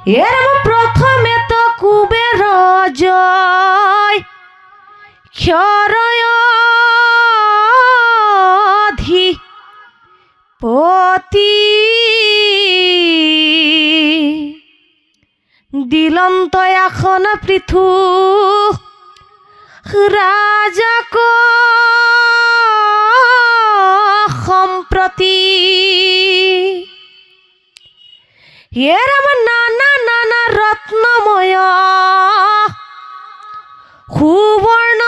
এর প্রথমে তো কুবের জয় ক্ষরয়ধিপতি দিলন্ত এখন পৃথু রাজাক সম্প্রতি এর নানা নানা রত্নময় সুবর্ণ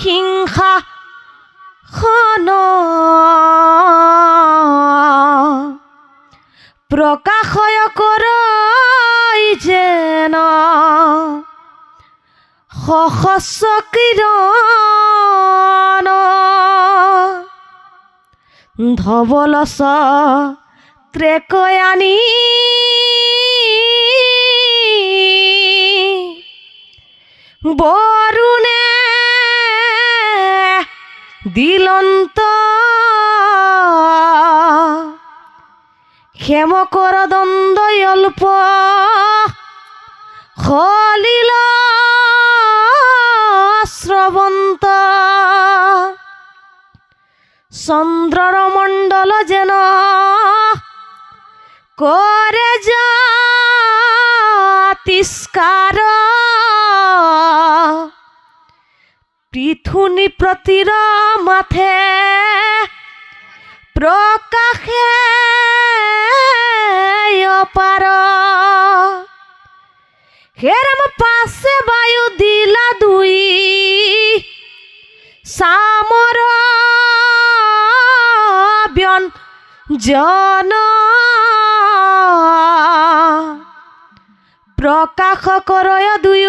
সিংহাসন প্রকাশয় করই যেন সহস্র কিরণ ধবলস ত্রেকয়ানি বরুণে দিলন্ত ক্ষেম কর দ্বন্দ্ব অল্প হলিল শ্রবন্ত চন্দ্রর মণ্ডল যেন করে তিস্কার পৃথুনি প্রতির মাথে প্রকাশে অপার হেরাম পাশে বায়ু দিলা দুই সামর ব্যঞ্জন প্রকাশ করয় দুই